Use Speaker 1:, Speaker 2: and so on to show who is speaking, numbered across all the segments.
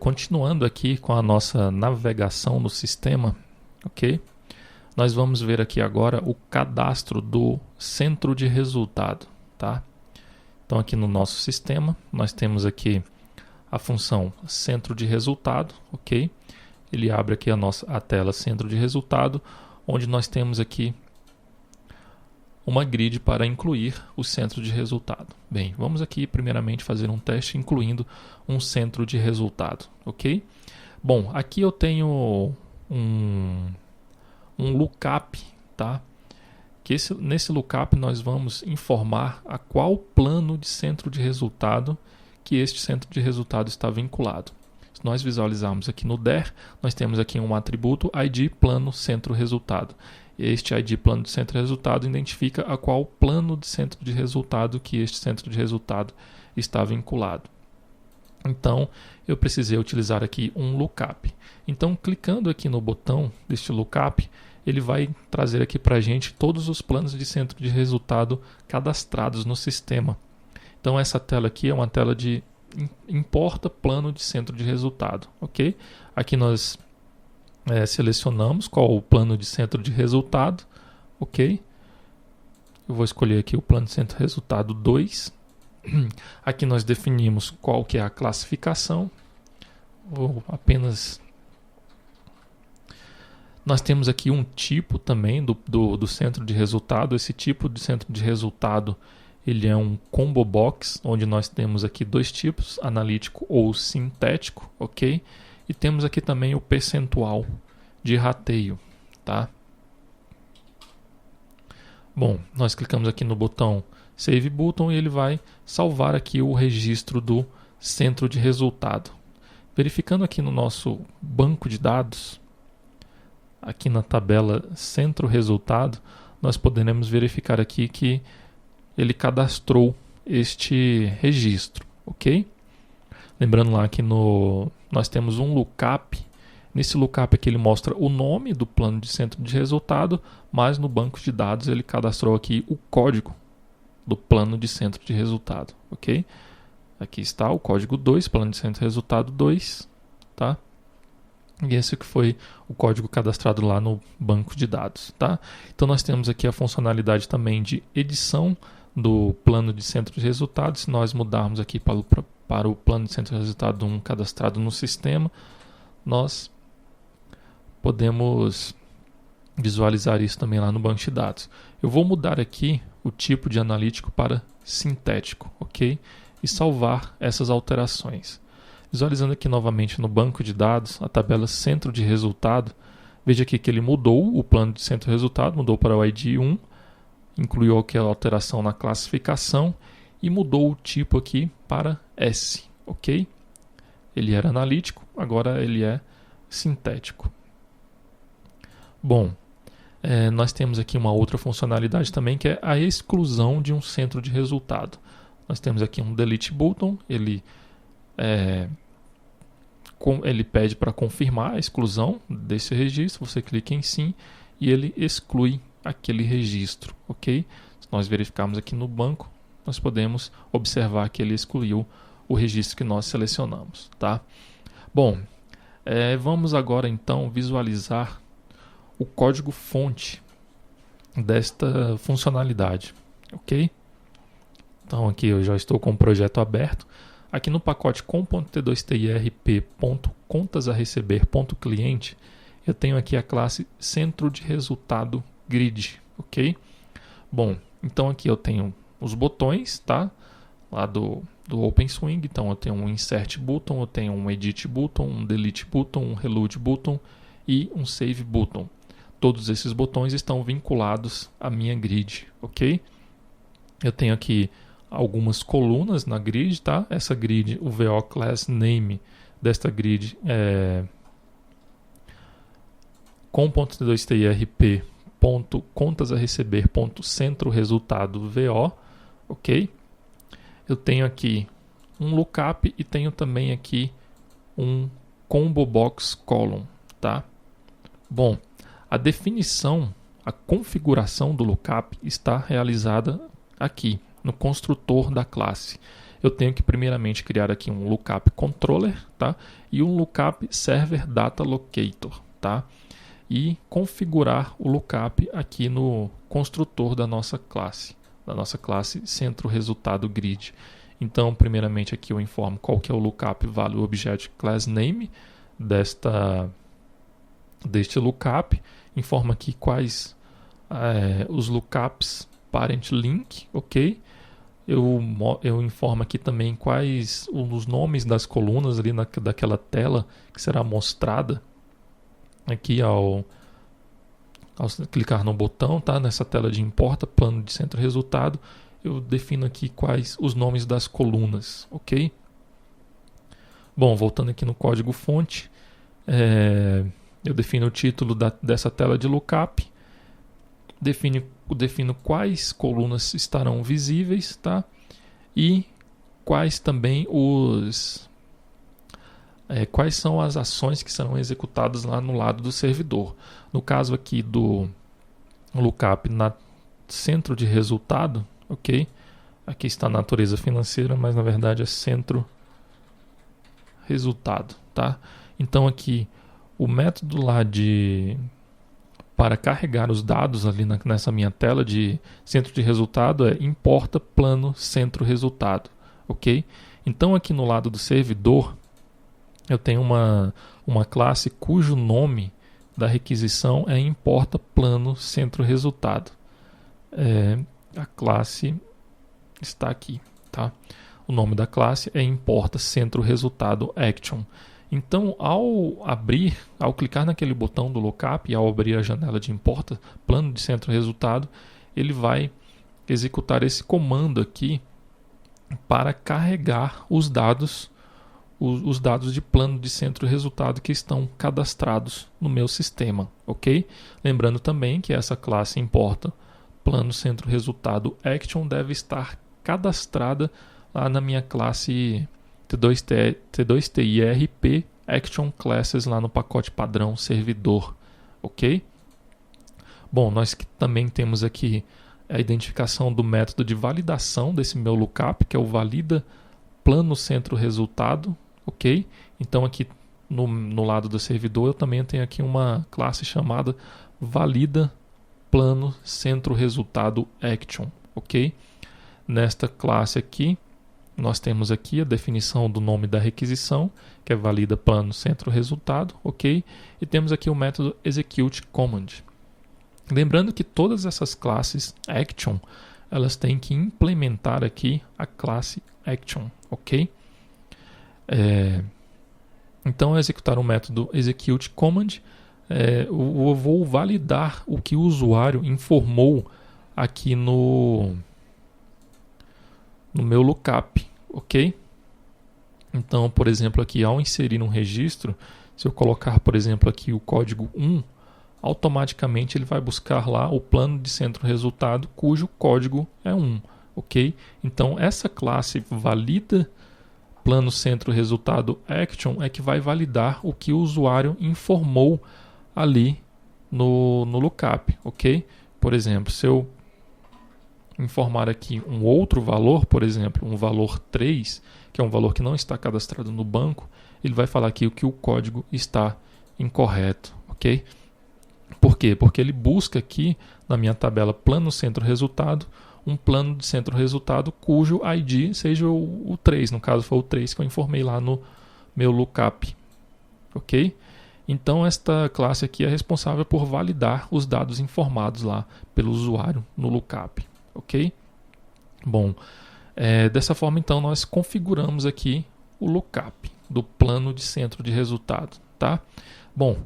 Speaker 1: Continuando aqui com a nossa navegação no sistema, ok? Nós vamos ver aqui agora o cadastro do centro de resultado, tá? Então aqui no nosso sistema, nós temos aqui a função centro de resultado, ok? Ele abre aqui a tela centro de resultado, onde nós temos aqui uma grid para incluir o centro de resultado. Bem, vamos aqui primeiramente fazer um teste incluindo um centro de resultado, ok? Bom, aqui eu tenho um lookup, tá? Nesse lookup nós vamos informar a qual plano de centro de resultado que este centro de resultado está vinculado. Se nós visualizarmos aqui no DER, nós temos aqui um atributo ID plano centro resultado. Este ID plano de centro de resultado identifica a qual plano de centro de resultado que este centro de resultado está vinculado. Então, eu precisei utilizar aqui um lookup. Então, clicando aqui no botão deste lookup, ele vai trazer aqui para a gente todos os planos de centro de resultado cadastrados no sistema. Então, essa tela aqui é uma tela de importa plano de centro de resultado, ok? Aqui nós selecionamos qual o plano de centro de resultado, ok? Eu vou escolher aqui o plano de centro de resultado 2. Aqui nós definimos qual que é a classificação. Nós temos aqui um tipo também do centro de resultado. Esse tipo de centro de resultado ele é um combo box, onde nós temos aqui dois tipos, analítico ou sintético, ok? E temos aqui também o percentual de rateio, tá? Bom, nós clicamos aqui no botão Save Button e ele vai salvar aqui o registro do centro de resultado. Verificando aqui no nosso banco de dados, aqui na tabela Centro Resultado, nós poderemos verificar aqui que ele cadastrou este registro, ok? Lembrando lá que nós temos um lookup. Nesse lookup aqui ele mostra o nome do plano de centro de resultado, mas no banco de dados ele cadastrou aqui o código do plano de centro de resultado, ok? Aqui está o código 2, plano de centro de resultado 2, tá? E esse que foi o código cadastrado lá no banco de dados, tá? Então nós temos aqui a funcionalidade também de edição do plano de centro de resultado. Se nós mudarmos aqui para o plano de centro de resultado 1 cadastrado no sistema, nós podemos visualizar isso também lá no banco de dados. Eu vou mudar aqui o tipo de analítico para sintético, ok? E salvar essas alterações. Visualizando aqui novamente no banco de dados, a tabela centro de resultado, veja aqui que ele mudou o plano de centro de resultado, mudou para o ID 1, incluiu aqui a alteração na classificação e mudou o tipo aqui para S, ok? Ele era analítico, agora ele é sintético. Bom, nós temos aqui uma outra funcionalidade também, que é a exclusão de um centro de resultado. Nós temos aqui um Delete Button, ele pede para confirmar a exclusão desse registro, você clica em sim e ele exclui aquele registro, ok? Se nós verificarmos aqui no banco, nós podemos observar que ele excluiu o registro que nós selecionamos, tá? Bom, vamos agora então visualizar o código-fonte desta funcionalidade, ok? Então aqui eu já estou com o projeto aberto. Aqui no pacote com.t2tirp.contasareceber.cliente eu tenho aqui a classe centro de resultado grid, ok? Bom, então aqui eu tenho os botões, tá? Lá do OpenSwing, então eu tenho um Insert Button, eu tenho um Edit Button, um Delete Button, um Reload Button e um Save Button. Todos esses botões estão vinculados à minha grid, ok? Eu tenho aqui algumas colunas na grid, tá? Essa grid, o VO Class Name desta grid é com.t2tirp.contasareceber.centro resultado VO, ok? Eu tenho aqui um lookup e tenho também aqui um combo box column, tá? Bom, a definição, a configuração do lookup está realizada aqui no construtor da classe. eu tenho que primeiramente criar aqui um lookup controller, tá? E um lookup server data locator, tá? E configurar o lookup aqui no construtor da nossa classe centro resultado grid. Então, primeiramente aqui eu informo qual que é o lookup value object class name deste lookup, informo aqui quais os lookups parent link, ok? Eu informo aqui também quais os nomes das colunas ali daquela tela que será mostrada aqui ao clicar no botão, tá? Nessa tela de importa, plano de centro resultado, eu defino aqui quais os nomes das colunas, ok? Bom, voltando aqui no código fonte, eu defino o título dessa tela de lookup, defino quais colunas estarão visíveis, tá? E quais também quais são as ações que serão executadas lá no lado do servidor. No caso aqui do lookup na centro de resultado, ok? Aqui está a natureza financeira, mas na verdade é centro resultado, tá? Então aqui o método lá para carregar os dados ali nessa minha tela de centro de resultado é importa plano centro resultado, ok? Então aqui no lado do servidor eu tenho uma classe cujo nome da requisição é importa plano centro resultado. A classe está aqui, tá? O nome da classe é importa centro resultado action. Então, ao clicar naquele botão do lookup e ao abrir a janela de importa plano de centro resultado, ele vai executar esse comando aqui para carregar os dados de plano de centro resultado que estão cadastrados no meu sistema, ok? Lembrando também que essa classe importa plano centro resultado action deve estar cadastrada lá na minha classe T2TIRP Action Classes lá no pacote padrão servidor, ok? Bom, nós também temos aqui a identificação do método de validação desse meu lookup, que é o valida plano centro resultado, ok? Então aqui no lado do servidor eu também tenho aqui uma classe chamada valida plano centro resultado action, ok? Nesta classe aqui nós temos aqui a definição do nome da requisição, que é valida plano centro resultado, ok? E temos aqui o método execute command. Lembrando que todas essas classes action, elas têm que implementar aqui a classe action, ok? Então, ao executar o método execute command, eu vou validar o que o usuário informou aqui no meu lookup, ok? Então, por exemplo, aqui ao inserir um registro, se eu colocar, por exemplo, aqui o código 1, automaticamente ele vai buscar lá o plano de centro resultado cujo código é 1, ok? Então, essa classe valida plano centro resultado action é que vai validar o que o usuário informou ali no lookup, ok? Por exemplo, se eu informar aqui um outro valor, por exemplo, um valor 3, que é um valor que não está cadastrado no banco, ele vai falar aqui que o código está incorreto, ok? Por quê? Porque ele busca aqui na minha tabela plano centro resultado um plano de centro resultado cujo ID seja o 3, no caso foi o 3 que eu informei lá no meu lookup, ok? Então esta classe aqui é responsável por validar os dados informados lá pelo usuário no lookup, ok? Bom, dessa forma então nós configuramos aqui o lookup do plano de centro de resultado, tá? Bom,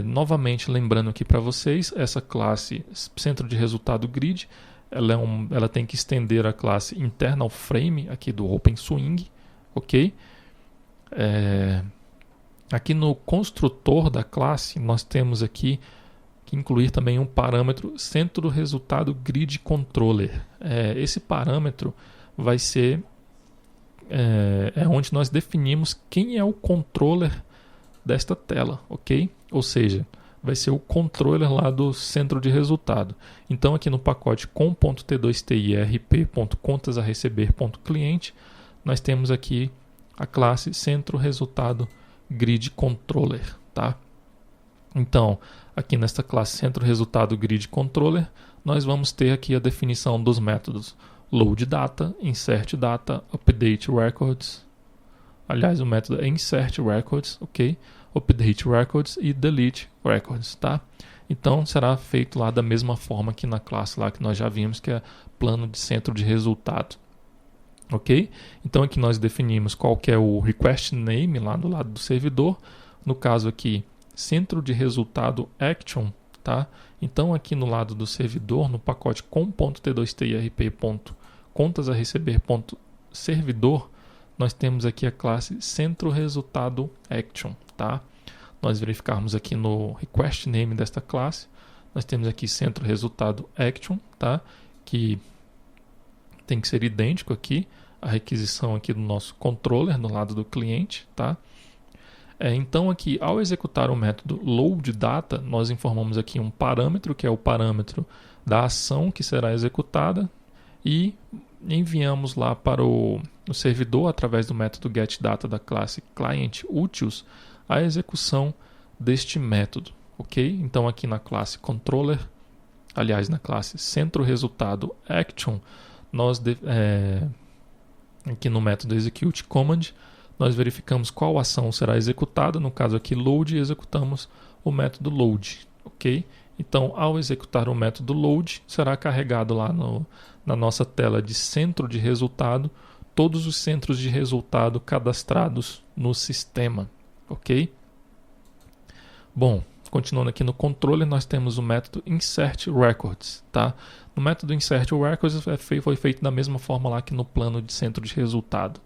Speaker 1: novamente lembrando aqui para vocês, essa classe centro de resultado grid, ela tem que estender a classe internal frame aqui do OpenSwing, ok? Aqui no construtor da classe nós temos aqui que incluir também um parâmetro centro resultado grid controller. Esse parâmetro vai ser onde nós definimos quem é o controller desta tela, ok? Ou seja, vai ser o controller lá do centro de resultado. Então aqui no pacote com.t2tirp.contasareceber.cliente nós temos aqui a classe centro resultado grid controller, tá? Então, aqui nesta classe centro resultado grid controller, nós vamos ter aqui a definição dos métodos load data, insert data, update records. Aliás, o método é insert records, ok? Update records e delete records, tá? Então, será feito lá da mesma forma que na classe lá que nós já vimos, que é plano de centro de resultado. Ok? Então aqui nós definimos qual que é o request name lá do lado do servidor. No caso aqui, centro de resultado action, tá? Então aqui no lado do servidor, no pacote com.t2t-irp.contas a receber.servidor, nós temos aqui a classe centro resultado action, tá? Nós verificarmos aqui no request name desta classe, nós temos aqui centro resultado action, tá? Que tem que ser idêntico aqui a requisição aqui do nosso controller no lado do cliente, tá? Então aqui, ao executar o método load data, nós informamos aqui um parâmetro, que é o parâmetro da ação que será executada, e enviamos lá para o servidor, através do método getData da classe clientUtils, a execução deste método, ok? Então aqui na classe controller, aliás na classe centro resultado action, nós aqui no método execute command, nós verificamos qual ação será executada. No caso aqui load, executamos o método load, ok? Então, ao executar o método load, será carregado lá na nossa tela de centro de resultado todos os centros de resultado cadastrados no sistema, ok? Bom, continuando aqui no controller, nós temos o método insert records, tá? No método insert records foi feito da mesma forma lá que no plano de centro de resultado.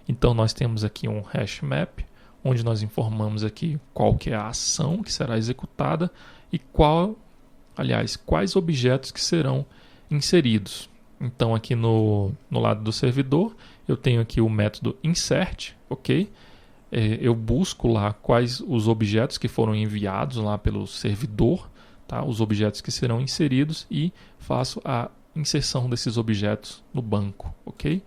Speaker 1: Então nós temos aqui um hash map, onde nós informamos aqui qual que é a ação que será executada e quais objetos que serão inseridos. Então aqui no lado do servidor, eu tenho aqui o método insert, ok? Eu busco lá quais os objetos que foram enviados lá pelo servidor, tá? Os objetos que serão inseridos, e faço a inserção desses objetos no banco, ok?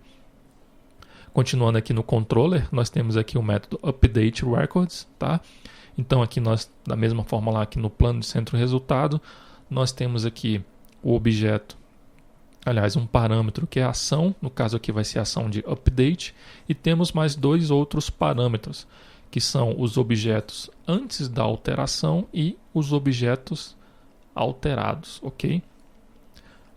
Speaker 1: Continuando aqui no controller, nós temos aqui o método update records, tá? Então aqui nós, da mesma forma lá que no plano de centro resultado, nós temos aqui o objeto, aliás, um parâmetro que é a ação, no caso aqui vai ser a ação de update, e temos mais dois outros parâmetros, que são os objetos antes da alteração e os objetos alterados, ok?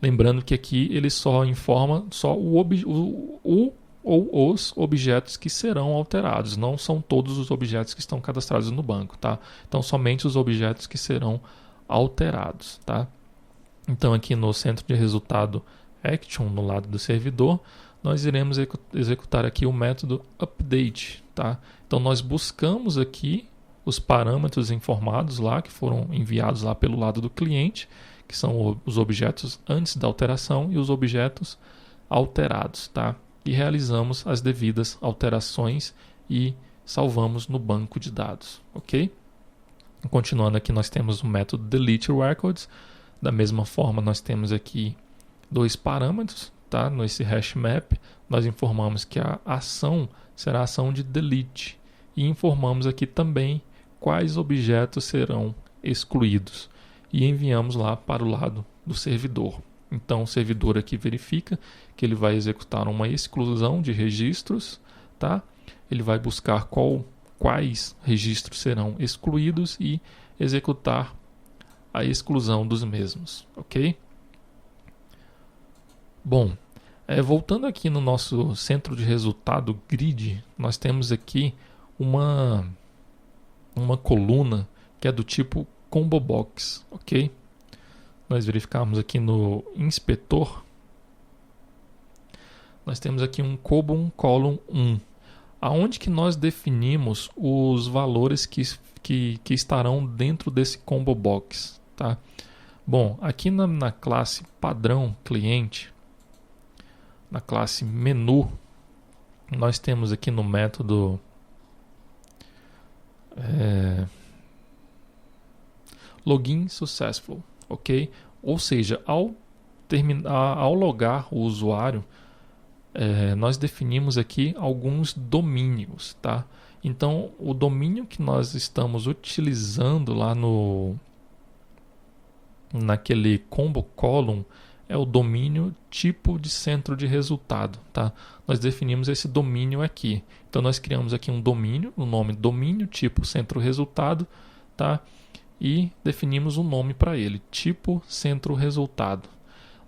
Speaker 1: Lembrando que aqui ele só informa só ou os objetos que serão alterados, não são todos os objetos que estão cadastrados no banco, tá? Então somente os objetos que serão alterados, tá? Então aqui no centro de resultado action, no lado do servidor, nós iremos executar aqui o método update, tá? Então nós buscamos aqui os parâmetros informados lá, que foram enviados lá pelo lado do cliente, que são os objetos antes da alteração e os objetos alterados, tá? E realizamos as devidas alterações e salvamos no banco de dados, ok? Continuando aqui, nós temos o método delete records. Da mesma forma, nós temos aqui dois parâmetros, tá? Nesse hash map, nós informamos que a ação será a ação de delete, e informamos aqui também quais objetos serão excluídos, e enviamos lá para o lado do servidor. Então o servidor aqui verifica que ele vai executar uma exclusão de registros, tá? Ele vai buscar quais registros serão excluídos e executar a exclusão dos mesmos, ok? Bom, voltando aqui no nosso centro de resultado grid, nós temos aqui uma coluna que é do tipo combo box, ok? Nós verificamos aqui no inspetor, nós temos aqui um column 1, aonde que nós definimos os valores que estarão dentro desse combo box, tá? Bom, aqui na classe padrão cliente, na classe menu, nós temos aqui no método login successful, ok? Ou seja, ao logar o usuário, nós definimos aqui alguns domínios, tá? Então, o domínio que nós estamos utilizando lá naquele combo column é o domínio tipo de centro de resultado, tá? Nós definimos esse domínio aqui. Então, nós criamos aqui um domínio, o nome domínio tipo centro resultado, tá? E definimos um nome para ele, tipo centro resultado.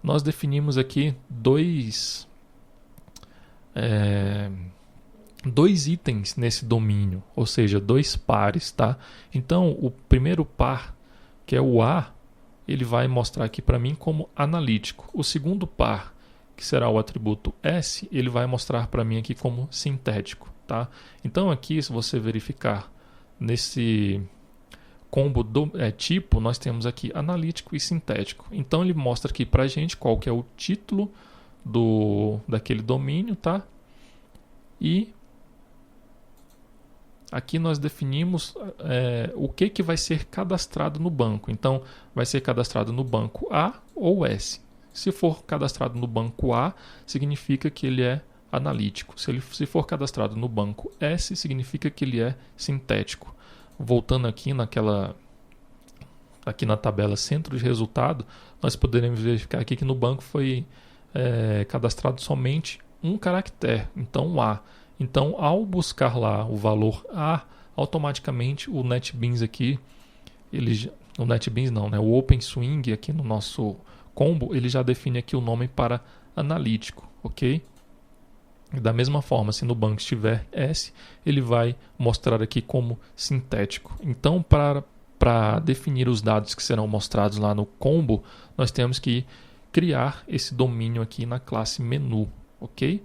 Speaker 1: Nós definimos aqui dois itens nesse domínio, ou seja, dois pares, tá? Então, o primeiro par, que é o A, ele vai mostrar aqui para mim como analítico. O segundo par, que será o atributo S, ele vai mostrar para mim aqui como sintético, tá? Então, aqui, se você verificar nesse combo tipo, nós temos aqui analítico e sintético. Então, ele mostra aqui para a gente qual que é o título daquele domínio, tá? E aqui nós definimos o que vai ser cadastrado no banco. Então, vai ser cadastrado no banco A ou S. Se for cadastrado no banco A, significa que ele é analítico. Se for cadastrado no banco S, significa que ele é sintético. Voltando aqui aqui na tabela centro de resultado, nós poderemos verificar aqui que no banco foi cadastrado somente um caractere, então o A. Então, ao buscar lá o valor A, automaticamente o NetBeans aqui, o NetBeans não, né? O OpenSwing aqui no nosso combo, ele já define aqui o nome para analítico, ok? E da mesma forma, se no banco estiver S, ele vai mostrar aqui como sintético. Então, para definir os dados que serão mostrados lá no combo, nós temos que criar esse domínio aqui na classe menu, ok?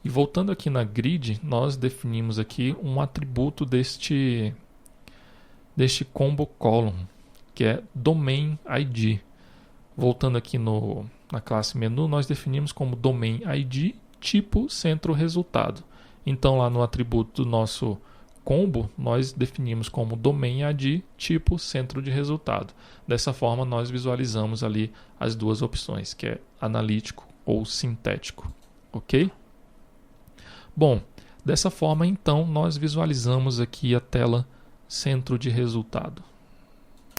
Speaker 1: E voltando aqui na grid, nós definimos aqui um atributo deste combo column, que é domain ID. Voltando aqui na classe menu, nós definimos como domain ID tipo centro resultado. Então, lá no atributo do nosso combo, nós definimos como domain ID tipo centro de resultado. Dessa forma, nós visualizamos ali as duas opções, que é analítico ou sintético, ok? Bom, dessa forma, então, nós visualizamos aqui a tela centro de resultado.